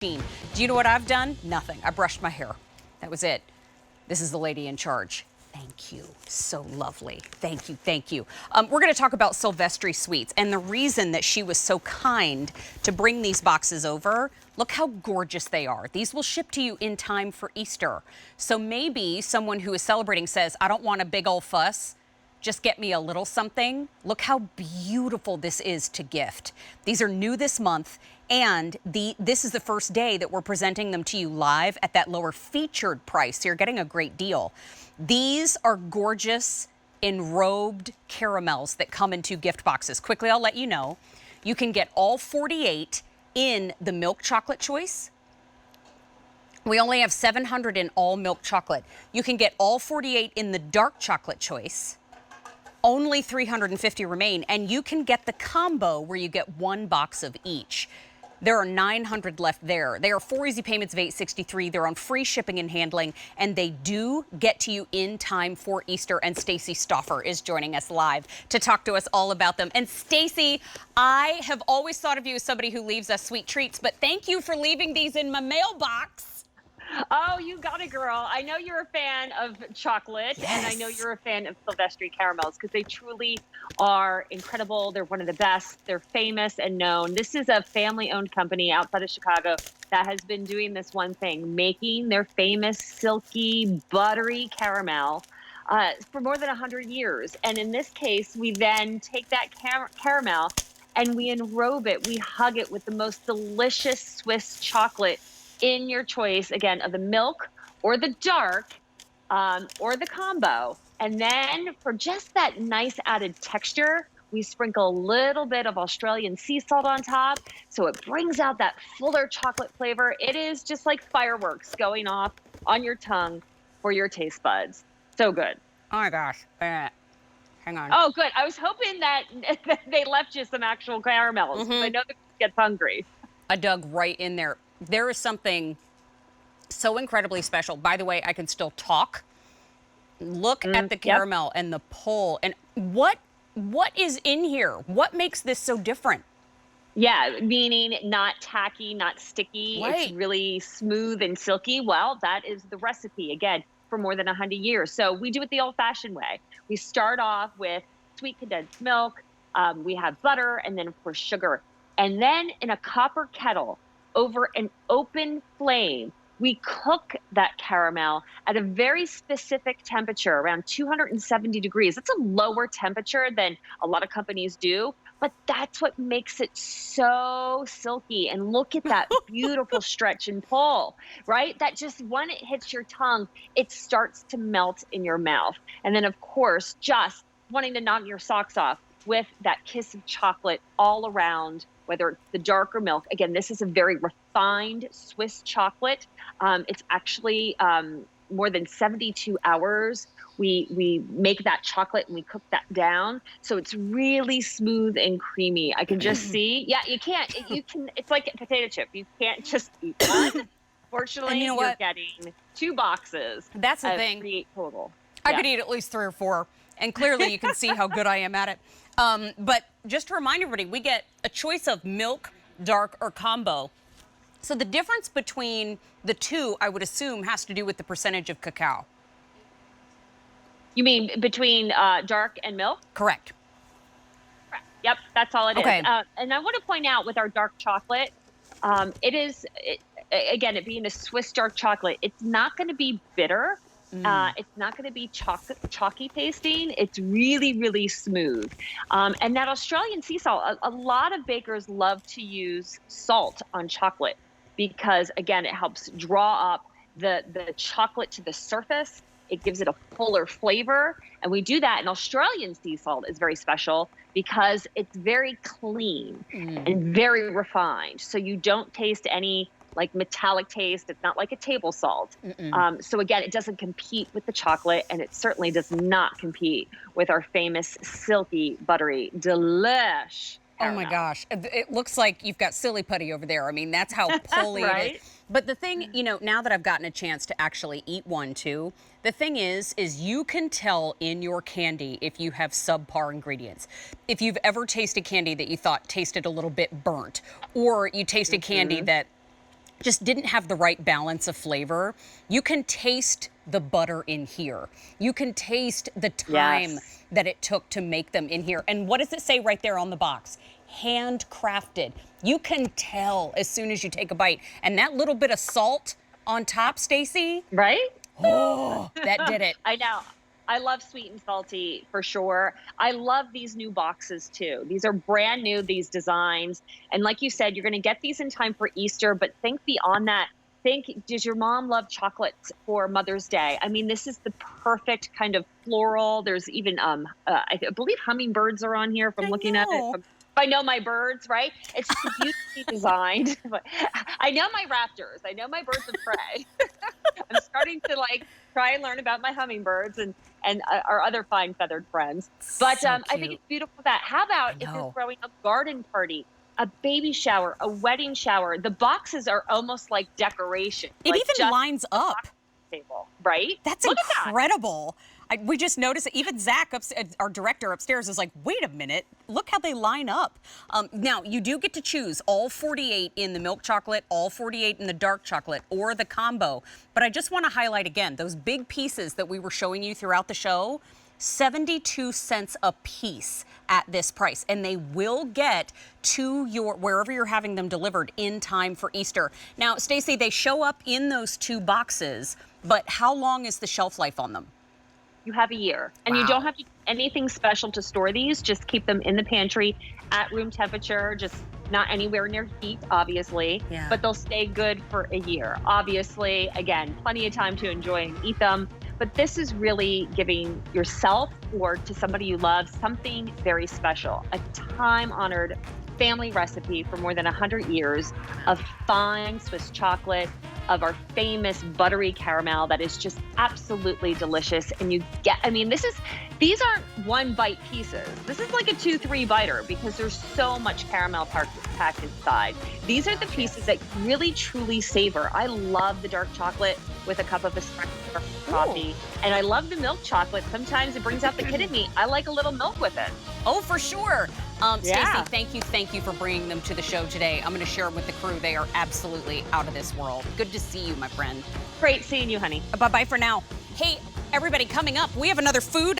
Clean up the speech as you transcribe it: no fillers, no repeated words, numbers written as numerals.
Do you know what I've done? Nothing. I brushed my hair. That was it. This is the lady in charge. Thank you. So lovely. Thank you. Thank you. We're going to talk about Silvestri Sweets and the reason that she was so kind to bring these boxes over. Look how gorgeous they are. These will ship to you in time for Easter. So maybe someone who is celebrating says, I don't want a big old fuss. Just get me a little something. Look how beautiful this is to gift. These are new this month, and this is the first day that we're presenting them to you live at that lower featured price. So you're getting a great deal. These are gorgeous enrobed caramels that come in 2 gift boxes. Quickly, I'll let you know. You can get all 48 in the milk chocolate choice. We only have 700 in all milk chocolate. You can get all 48 in the dark chocolate choice. Only 350 remain, and you can get the combo where you get 1 box of each. There are 900 left there. They are 4 easy payments of $863. They're on free shipping and handling, and they do get to you in time for Easter. And Stacy Stoffer is joining us live to talk to us all about them. And Stacy, I have always thought of you as somebody who leaves us sweet treats, but thank you for leaving these in my mailbox. Oh, you got it, girl. I know you're a fan of chocolate, Yes. and I know you're a fan of Silvestri caramels because they truly are incredible. They're one of the best. They're famous and known. This is a family-owned company outside of Chicago that has been doing this one thing, making their famous silky, buttery caramel for more than 100 years. And in this case, we then take that caramel and we enrobe it. We hug it with the most delicious Swiss chocolate in your choice, again, of the milk or the dark or the combo. And then for just that nice added texture, we sprinkle a little bit of Australian sea salt on top. So it brings out that fuller chocolate flavor. It is just like fireworks going off on your tongue for your taste buds. So good. Oh my gosh. Hang on. Oh, good. I was hoping that they left you some actual caramels. I know the kid gets hungry. I dug right in there. There is something so incredibly special. By the way, I can still talk. Look at the caramel and the pull. And what is in here? What makes this so different? Yeah, meaning not tacky, not sticky. Right. It's really smooth and silky. Well, that is the recipe, again, for more than 100 years. So we do it the old-fashioned way. We start off with sweet condensed milk. We have butter and then, of course, sugar. And then in a copper kettle, over an open flame, we cook that caramel at a very specific temperature, around 270 degrees. It's a lower temperature than a lot of companies do, but that's what makes it so silky. And look at that beautiful stretch and pull, right? That just when it hits your tongue, it starts to melt in your mouth. And then, of course, just wanting to knock your socks off with that kiss of chocolate all around, whether it's the dark or milk. Again, this is a very refined Swiss chocolate. It's actually more than 72 hours. We make that chocolate and we cook that down. So it's really smooth and creamy. I can just see. Yeah, you can, it's like a potato chip. You can't just eat one. Fortunately, And you know you're what? getting 2 boxes. That's the thing. 3 total. I could eat at least 3 or 4. And clearly you can see how good I am at it. But just to remind everybody, we get a choice of milk, dark, or combo. So the difference between the two, I would assume, has to do with the percentage of cacao. You mean between dark and milk? Correct. Yep, that's all it is. Okay. And I want to point out with our dark chocolate, again, it being a Swiss dark chocolate, it's not going to be bitter. It's not going to be chalky tasting. It's really, really smooth. And that Australian sea salt, a lot of bakers love to use salt on chocolate because, again, it helps draw up the chocolate to the surface. It gives it a fuller flavor. And we do that. And Australian sea salt is very special because it's very clean and very refined. So you don't taste any like metallic taste. It's not like a table salt. So again, it doesn't compete with the chocolate, and it certainly does not compete with our famous silky, buttery, delish caramel. Oh my gosh. It looks like you've got silly putty over there. I mean, that's how pulley it is. But the thing, you know, now that I've gotten a chance to actually eat one too, the thing is you can tell in your candy if you have subpar ingredients. If you've ever tasted candy that you thought tasted a little bit burnt, or you tasted candy that just didn't have the right balance of flavor. You can taste the butter in here. You can taste the time Yes. that it took to make them in here. And what does it say right there on the box? Handcrafted. You can tell as soon as you take a bite. And that little bit of salt on top, Stacy, Right? oh, that did it. I know. I love sweet and salty for sure. I love these new boxes too. These are brand new, these designs. And like you said, you're going to get these in time for Easter, but think beyond that. Think, does your mom love chocolates for Mother's Day? I mean, this is the perfect kind of floral. There's even, I believe hummingbirds are on here if I'm looking at it. If I know my birds, right? It's just beautifully designed. But I know my raptors. I know my birds of prey. I'm starting to like try and learn about my hummingbirds and our other fine feathered friends. But So I think cute. it's beautiful that. How about if know. you're throwing a garden party, a baby shower, a wedding shower? The boxes are almost like decoration. It like even just lines up. table, right? That's Look at that. incredible. We just noticed it. Even Zach, our director upstairs, is like, wait a minute, look how they line up. Now, you do get to choose all 48 in the milk chocolate, all 48 in the dark chocolate, or the combo. But I just want to highlight again, those big pieces that we were showing you throughout the show, 72 cents a piece at this price, and they will get to your wherever you're having them delivered in time for Easter. Now, Stacey, they show up in those 2 boxes, but how long is the shelf life on them? You have a year, and you don't have to do anything special to store these. Just keep them in the pantry at room temperature, just not anywhere near heat, obviously, Yeah. but they'll stay good for a year. Obviously, again, plenty of time to enjoy and eat them. But this is really giving yourself or to somebody you love something very special, a time-honored family recipe for more than 100 years of fine Swiss chocolate, of our famous buttery caramel that is just absolutely delicious. And you get, I mean, these aren't 1 bite pieces. This is like a 2-3 biter because there's so much caramel packed inside. These are the pieces that really truly savor. I love the dark chocolate with a cup of espresso coffee. And I love the milk chocolate. Sometimes it brings out the kid in me. I like a little milk with it. Oh, for sure. Yeah. Stacey, thank you for bringing them to the show today. I'm going to share them with the crew. They are absolutely out of this world. Good to see you, my friend. Great seeing you, honey. Bye-bye for now. Hey, everybody, coming up, we have another food